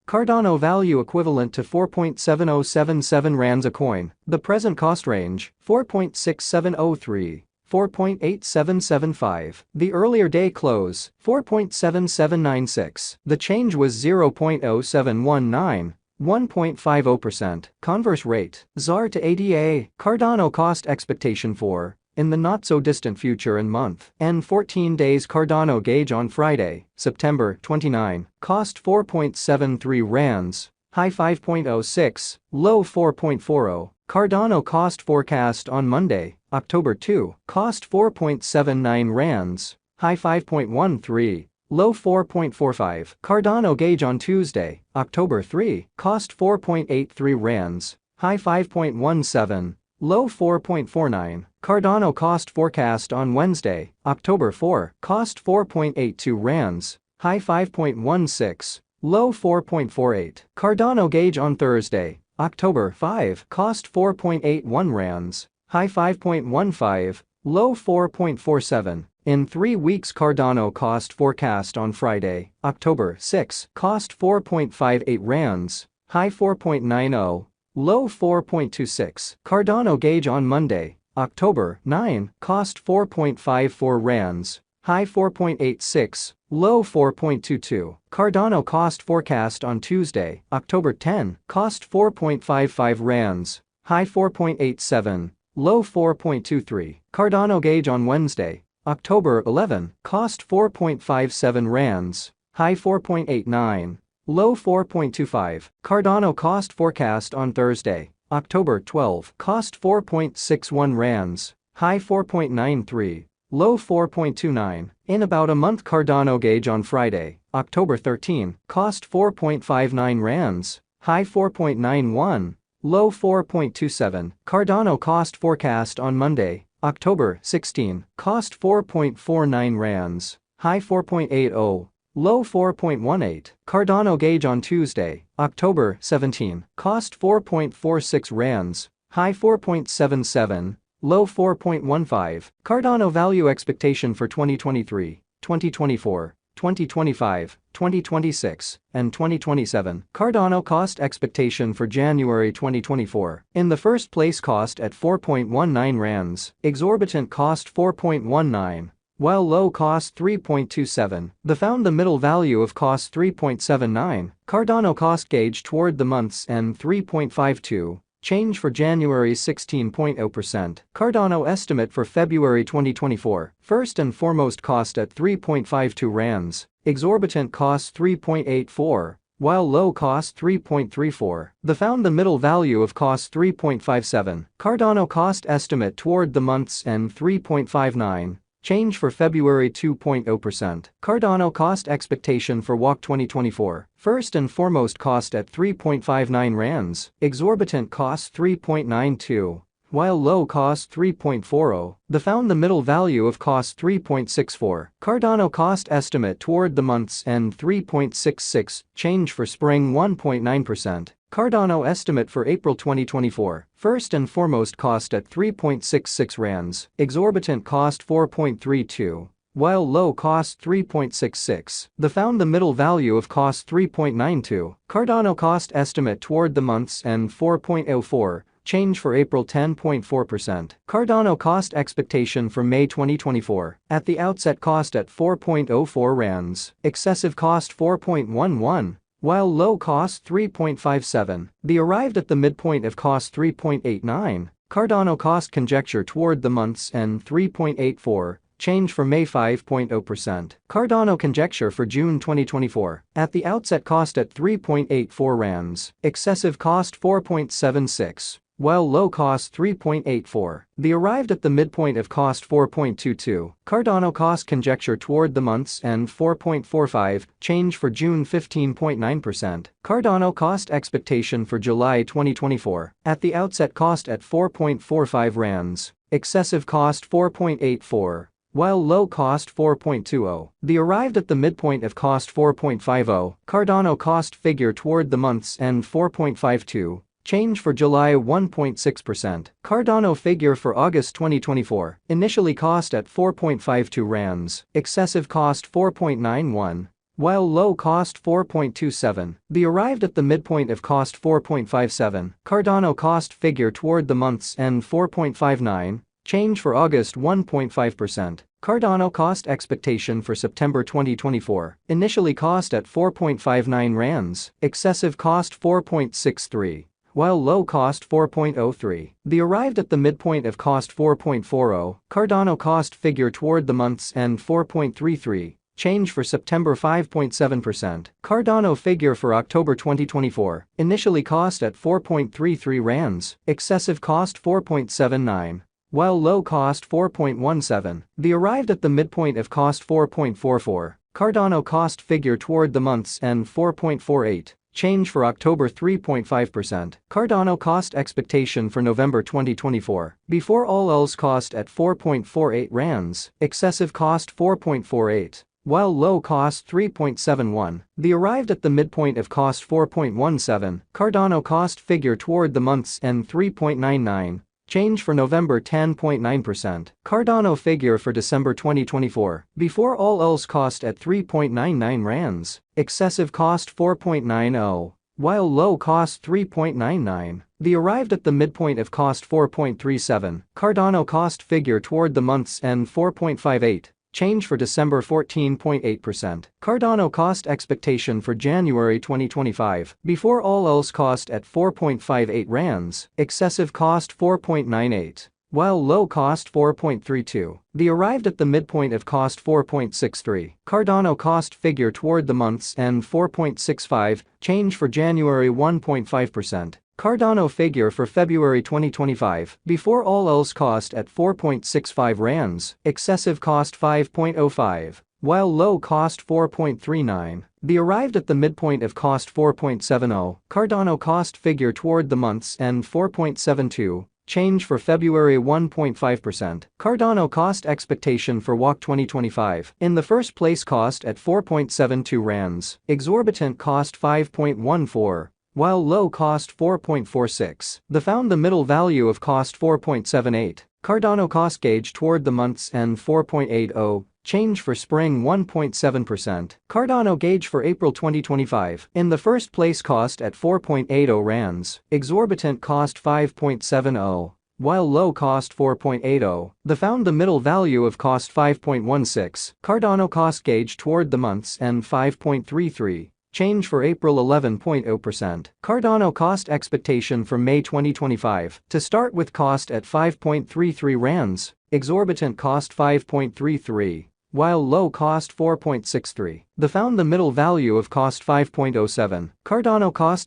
Cardano value equivalent to 4.7077 rands a coin. The present cost range, 4.6703. 4.8775. The earlier day close, 4.7796. The change was 0.0719. 1.50%. Converse rate, ZAR to ADA. Cardano cost expectation for, in the not-so-distant future and month, and 14 days. Cardano gauge on Friday, September 29, cost 4.73 rands, high 5.06, low 4.40. Cardano cost forecast on Monday, October 2, cost 4.79 rands, high 5.13, low 4.45. Cardano gauge on Tuesday, October 3, cost 4.83 rands, high 5.17, low 4.49. Cardano cost forecast on Wednesday, October 4, cost 4.82 rands, high 5.16, low 4.48. Cardano gauge on Thursday, October 5, cost 4.81 rands, high 5.15, low 4.47. In 3 weeks. Cardano cost forecast on Friday, October 6, cost 4.58 rands, high 4.90, low 4.26. Cardano gauge on Monday, October 9, cost 4.54 rands, high 4.86, low 4.22. Cardano cost forecast on Tuesday, October 10, cost 4.55 rands, high 4.87, low 4.23. Cardano gauge on Wednesday, October 11, cost 4.57 rands, high 4.89, low 4.25. Cardano cost forecast on Thursday, October 12, cost 4.61 rands, high 4.93, low 4.29. In about a month. Cardano gauge on Friday, October 13, cost 4.59 rands, high 4.91, low 4.27. Cardano cost forecast on Monday, October 16, cost 4.49 rands, high 4.80, low 4.18. Cardano gauge on Tuesday, October 17, cost 4.46 rands, high 4.77, low 4.15. Cardano value expectation for 2023, 2024, 2025, 2026, and 2027. Cardano cost expectation for January 2024. In the first place, cost at 4.19 rands, exorbitant cost 4.19, while low cost 3.27. The found the middle value of cost 3.79. Cardano cost gauge toward the month's end 3.52. Change for January 16.0%. Cardano estimate for February 2024. First and foremost, cost at 3.52 rands, exorbitant cost 3.84, while low cost 3.34. The found the middle value of cost 3.57. Cardano cost estimate toward the month's end 3.59. Change for February 2.0%. Cardano cost expectation for WOC 2024. First and foremost, cost at 3.59 rands, exorbitant cost 3.92, while low cost 3.40. The found the middle value of cost 3.64. Cardano cost estimate toward the month's end 3.66. Change for spring 1.9%. Cardano estimate for April 2024. First and foremost, cost at 3.66 rands, exorbitant cost 4.32, while low cost 3.66. The found the middle value of cost 3.92. Cardano cost estimate toward the month's end 4.04. Change for April 10.4%. Cardano cost expectation for May 2024. At the outset, cost at 4.04 rands, excessive cost 4.11. While low cost 3.57, the arrived at the midpoint of cost 3.89. Cardano cost conjecture toward the month's end 3.84, change for May 5.0%. Cardano conjecture for June 2024. At the outset, cost at 3.84 rands, excessive cost 4.76. While low cost 3.84, the arrived at the midpoint of cost 4.22. Cardano cost conjecture toward the month's end 4.45, change for June 15.9%. Cardano cost expectation for July 2024. At the outset, cost at 4.45 rands, excessive cost 4.84. While low cost 4.20, the arrived at the midpoint of cost 4.50. Cardano cost figure toward the month's end 4.52. Change for July 1.6%. Cardano figure for August 2024. Initially cost at 4.52 rands, excessive cost 4.91, while low cost 4.27. The arrived at the midpoint of cost 4.57. Cardano cost figure toward the month's end 4.59. Change for August 1.5%. Cardano cost expectation for September 2024. Initially cost at 4.59 rands, excessive cost 4.63. While low cost 4.03. The arrived at the midpoint of cost 4.40. Cardano cost figure toward the month's end 4.33. Change for September 5.7%. Cardano figure for October 2024. Initially cost at 4.33 rands, excessive cost 4.79. While low cost 4.17. The arrived at the midpoint of cost 4.44. Cardano cost figure toward the month's end 4.48. Change for October 3.5%. Cardano cost expectation for November 2024. Before all else cost at 4.48 rands, excessive cost 4.48. While low cost 3.71. The arrived at the midpoint of cost 4.17. Cardano cost figure toward the month's end 3.99. Change for November 10.9%. Cardano figure for December 2024. Before all else cost at 3.99 rands. Excessive cost 4.90. While low cost 3.99. The arrived at the midpoint of cost 4.37. Cardano cost figure toward the month's end 4.58. Change for December 14.8%. Cardano cost expectation for January 2025. Before all else cost at 4.58 rands. Excessive cost 4.98. While low cost 4.32. The arrived at the midpoint of cost 4.63. Cardano cost figure toward the month's end 4.65. Change for January 1.5%. Cardano figure for February 2025. Before all else cost at 4.65 rands. Excessive cost 5.05. While low cost 4.39. The arrived at the midpoint of cost 4.70. Cardano cost figure toward the month's end 4.72. Change for February 1.5%. Cardano cost expectation for WAC 2025. In the first place cost at 4.72 rands. Exorbitant cost 5.14. While low cost 4.46. The found the middle value of cost 4.78. Cardano cost gauge toward the month's end 4.80. Change for spring 1.7%. Cardano gauge for April 2025. In the first place cost at 4.80 rands. Exorbitant cost 5.70. While low cost 4.80. The found the middle value of cost 5.16. Cardano cost gauge toward the month's end 5.33. Change for April 11.0%. Cardano cost expectation for May 2025. To start with cost at 5.33 rands. Exorbitant cost 5.33. While low cost 4.63. The found the middle value of cost 5.07. Cardano cost